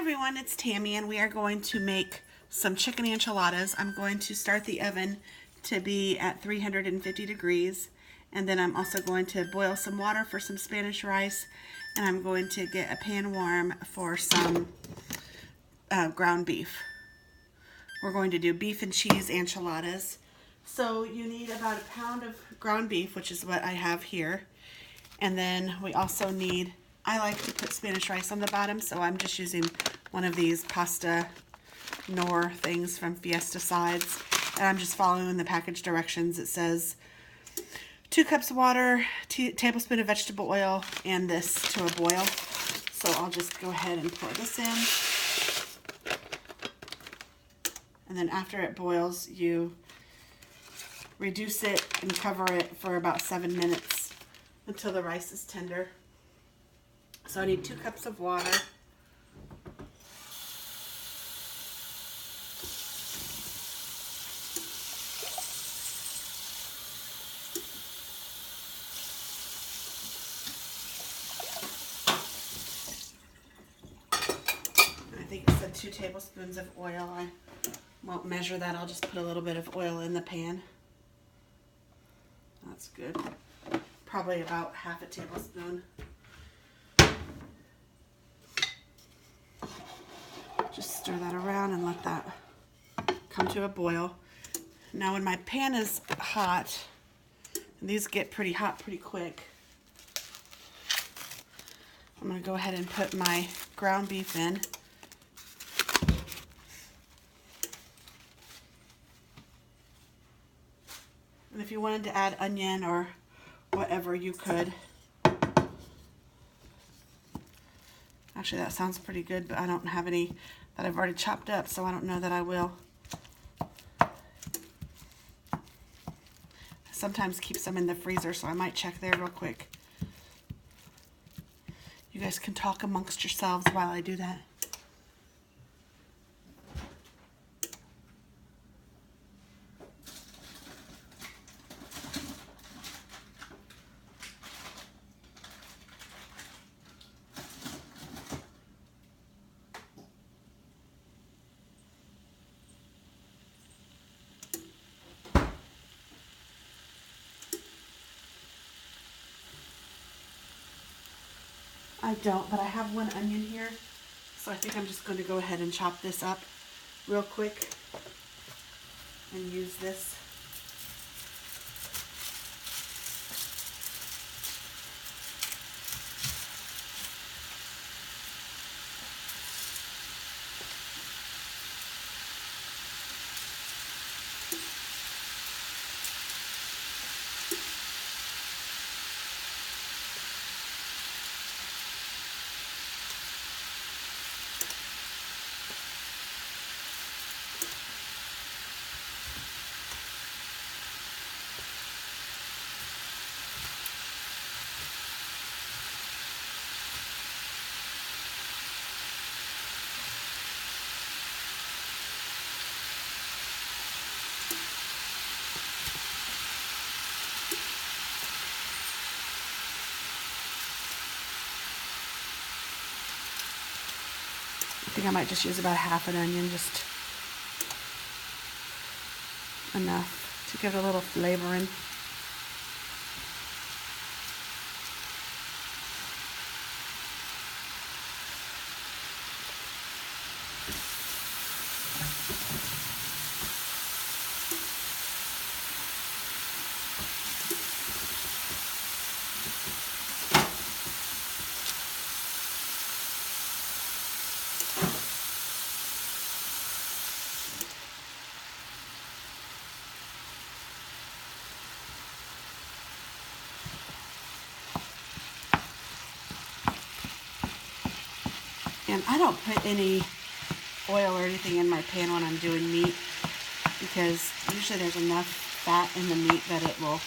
everyone, it's Tammy and we are going to make some chicken enchiladas. I'm going to start the oven to be at 350 degrees and then I'm also going to boil some water for some Spanish rice and I'm going to get a pan warm for some ground beef. We're going to do beef and cheese enchiladas. So you need about a pound of ground beef, which is what I have here. And then we also need, I like to put Spanish rice on the bottom, so I'm just using one of these pasta nor things from Fiesta Sides. And I'm just following the package directions. It says 2 cups of water, tablespoon of vegetable oil, and this to a boil. So I'll just go ahead and pour this in. And then after it boils, you reduce it and cover it for about 7 minutes until the rice is tender. So I need 2 cups of water. I think it said 2 tablespoons of oil. I won't measure that. I'll just put a little bit of oil in the pan. That's good. Probably about half a tablespoon. Just stir that around and let that come to a boil. Now when my pan is hot, and these get pretty hot pretty quick, I'm going to go ahead and put my ground beef in. And if you wanted to add onion or whatever, you could. Actually, that sounds pretty good, but I don't have any that I've already chopped up, so I don't know that I will. I sometimes keep some in the freezer, so I might check there real quick. You guys can talk amongst yourselves while I do that. I don't, but I have 1 onion here, so I think I'm just going to go ahead and chop this up real quick and use this. I think I might just use about half an onion, just enough to give it a little flavor in. And I don't put any oil or anything in my pan when I'm doing meat because usually there's enough fat in the meat that it will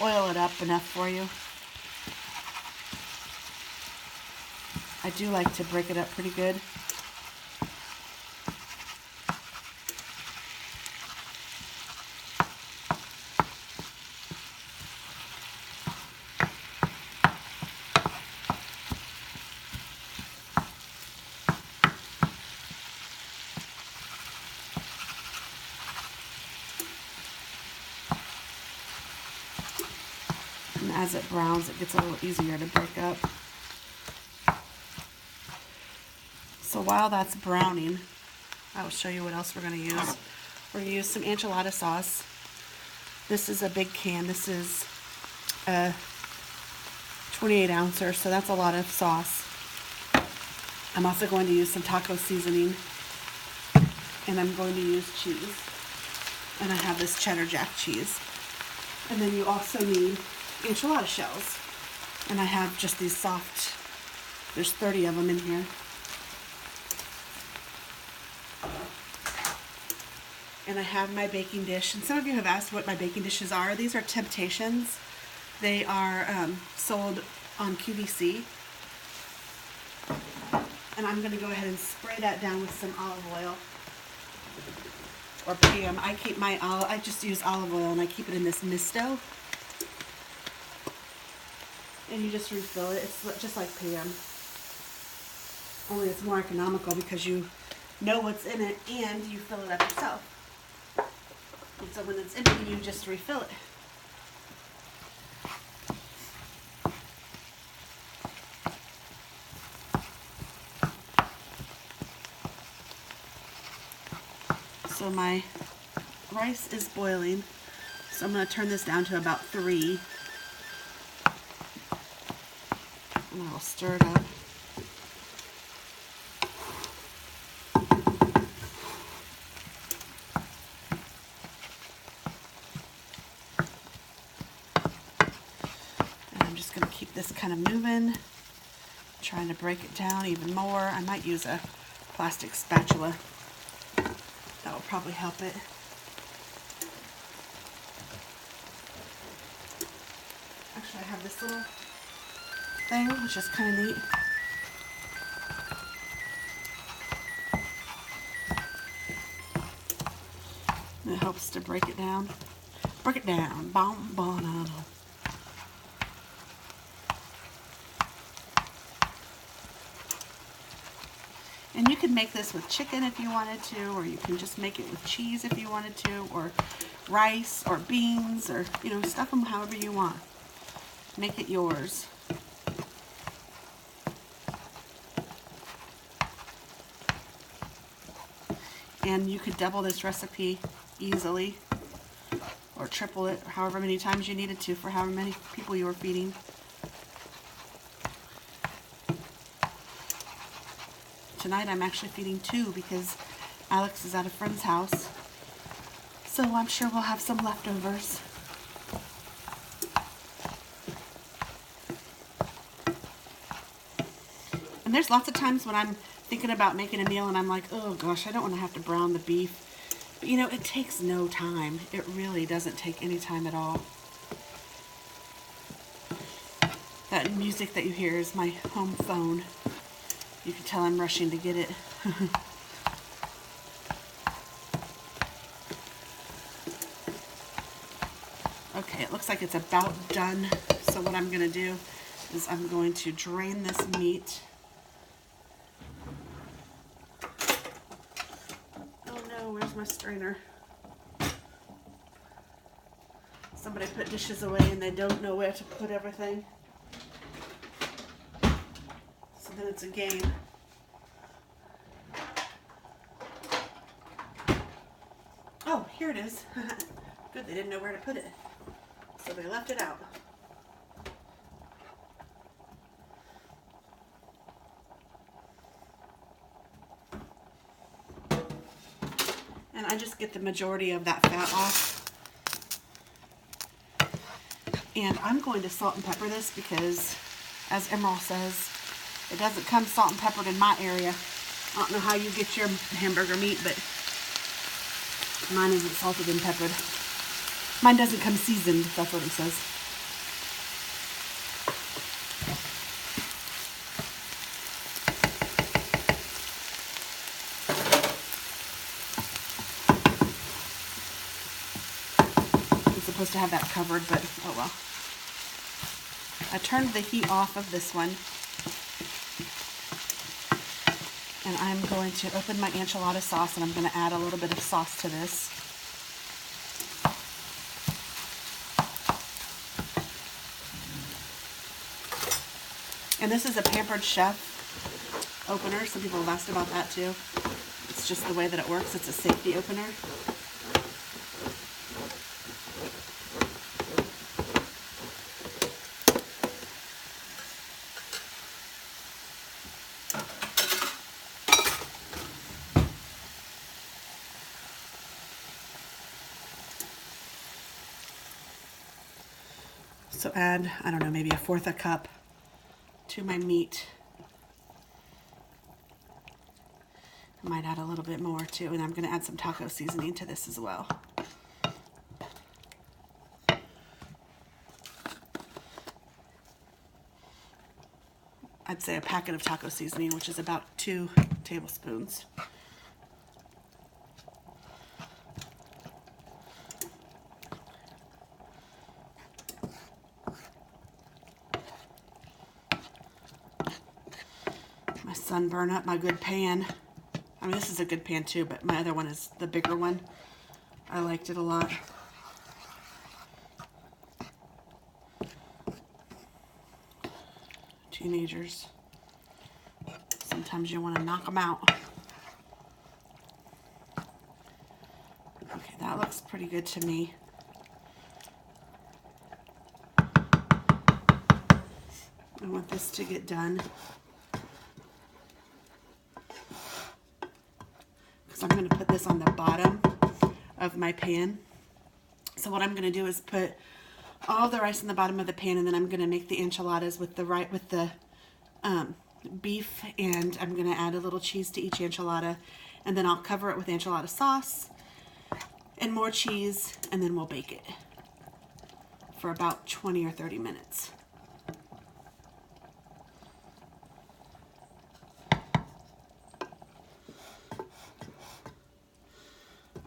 oil it up enough for you. I do like to break it up pretty good. as it browns, it gets a little easier to break up. So while that's browning, I will show you what else we're going to use. We're going to use some enchilada sauce. This is a big can. This is a 28 ouncer, so that's a lot of sauce. I'm also going to use some taco seasoning, and I'm going to use cheese. And I have this cheddar jack cheese. And then you also need enchilada shells. And I have just these soft, there's 30 of them in here. And I have my baking dish. And some of you have asked what my baking dishes are. These are Temptations. They are sold on QVC. And I'm going to go ahead and spray that down with some olive oil. Or Pam. I just use olive oil and I keep it in this misto. And you just refill it. It's just like Pam. Only it's more economical because you know what's in it and you fill it up yourself. And so when it's empty, you just refill it. So my rice is boiling, so I'm going to turn this down to about 3. And I'll stir it up. And I'm just going to keep this kind of moving, trying to break it down even more. I might use a plastic spatula. That will probably help it. Actually, I have this little thing, which is kind of neat. And it helps to break it down. Break it down. Bom, bom, bom. And you can make this with chicken if you wanted to, or you can just make it with cheese if you wanted to, or rice, or beans, or, stuff them however you want. Make it yours. And you could double this recipe easily, or triple it, or however many times you needed to for however many people you were feeding. Tonight I'm actually feeding 2 because Alex is at a friend's house. So I'm sure we'll have some leftovers. And there's lots of times when I'm thinking about making a meal and I'm like, oh gosh, I don't want to have to brown the beef. But it takes no time. It really doesn't take any time at all. That music that you hear is my home phone. You can tell I'm rushing to get it. Okay, it looks like it's about done. So what I'm going to do is I'm going to drain this meat. Oh no, where's my strainer? Somebody put dishes away and they don't know where to put everything. So then it's a game. Oh, here it is. Good, they didn't know where to put it. So they left it out. And I just get the majority of that fat off. And I'm going to salt and pepper this because, as Emerald says, it doesn't come salt and peppered in my area. I don't know how you get your hamburger meat, but mine isn't salted and peppered. Mine doesn't come seasoned, that's what it says. I'm supposed to have that covered, but oh well. I turned the heat off of this one. And I'm going to open my enchilada sauce and I'm going to add a little bit of sauce to this. And this is a Pampered Chef opener. Some people have asked about that too. It's just the way that it works. It's a safety opener. So add, I don't know, maybe 1/4 cup to my meat. I might add a little bit more too, and I'm going to add some taco seasoning to this as well. I'd say a packet of taco seasoning, which is about 2 tablespoons. My son burned up my good pan. I mean, this is a good pan too, but my other one is the bigger one. I liked it a lot. Teenagers. Sometimes you want to knock them out. Okay, that looks pretty good to me. I want this to get done. Because I'm going to put this on the bottom of my pan. So what I'm going to do is put all the rice in the bottom of the pan, and then I'm going to make the enchiladas with the beef, and I'm going to add a little cheese to each enchilada, and then I'll cover it with enchilada sauce and more cheese, and then we'll bake it for about 20 or 30 minutes.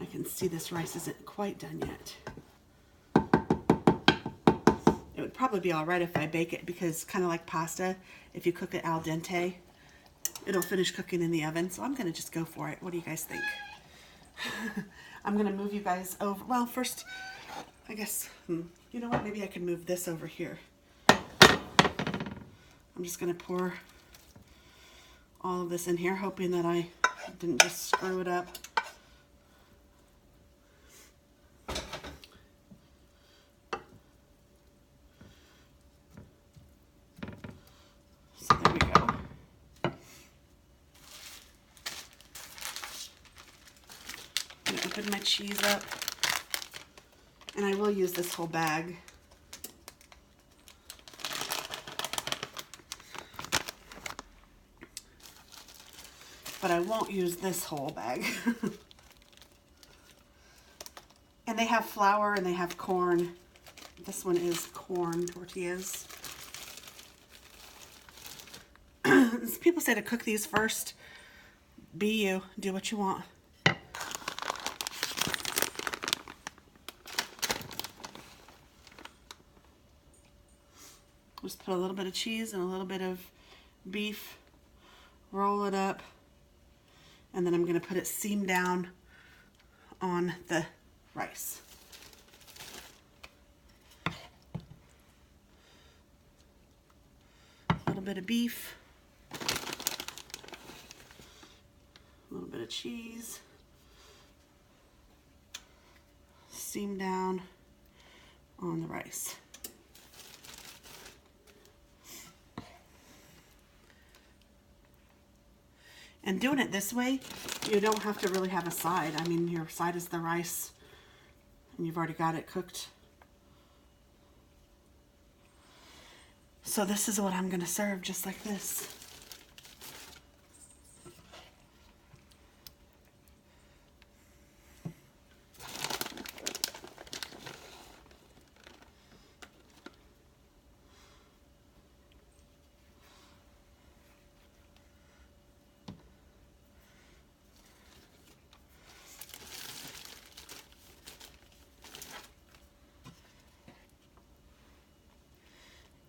I can see this rice isn't quite done yet. It would probably be all right if I bake it, because kind of like pasta, if you cook it al dente, it'll finish cooking in the oven. So I'm going to just go for it. What do you guys think? I'm going to move you guys over. Well, first, I guess, you know what? Maybe I can move this over here. I'm just going to pour all of this in here, hoping that I didn't just screw it up. So there we go. I'm going to open my cheese up, and I will use this whole bag. But I won't use this whole bag. And they have flour and they have corn. This one is corn tortillas. People say to cook these first. Be you. Do what you want. Just put a little bit of cheese and a little bit of beef. Roll it up. And then I'm going to put it seam down on the rice. A little bit of beef. A little bit of cheese. Seam down on the rice. And doing it this way, you don't have to really have a side. I mean, your side is the rice, and you've already got it cooked. So this is what I'm going to serve, just like this.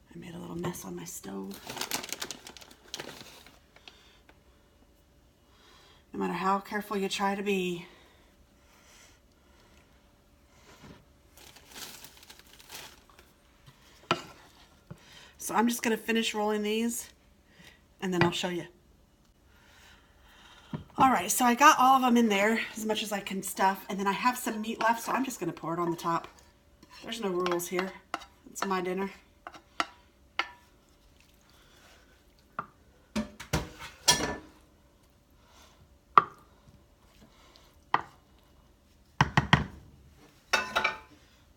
I made a little mess on my stove. No matter how careful you try to be. So I'm just going to finish rolling these, and then I'll show you. All right, so I got all of them in there as much as I can stuff, and then I have some meat left, so I'm just gonna pour it on the top. There's no rules here. It's my dinner.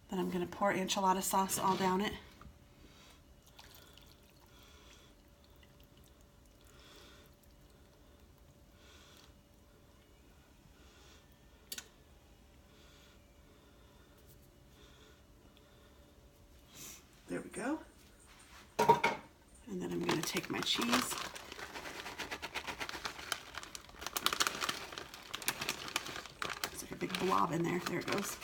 Then I'm gonna pour enchilada sauce all down it. There we go. And then I'm going to take my cheese. It's like a big blob in there. There it goes.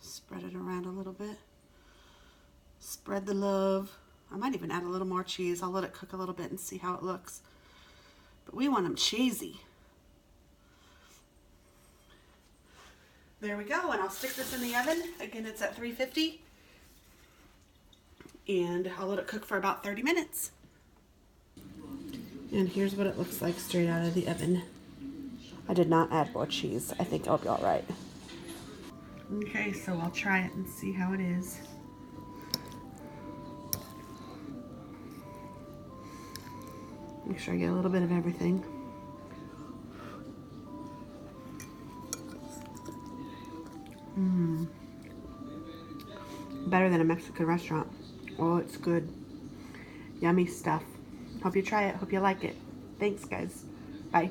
Spread it around a little bit. Spread the love. I might even add a little more cheese. I'll let it cook a little bit and see how it looks. But we want them cheesy. There we go, and I'll stick this in the oven. Again, it's at 350. And I'll let it cook for about 30 minutes. And here's what it looks like straight out of the oven. I did not add more cheese. I think I'll be all right. Okay, so I'll try it and see how it is. Make sure I get a little bit of everything. Better than a Mexican restaurant. Oh, it's good. Yummy stuff. Hope you try it. Hope you like it. Thanks, guys. Bye.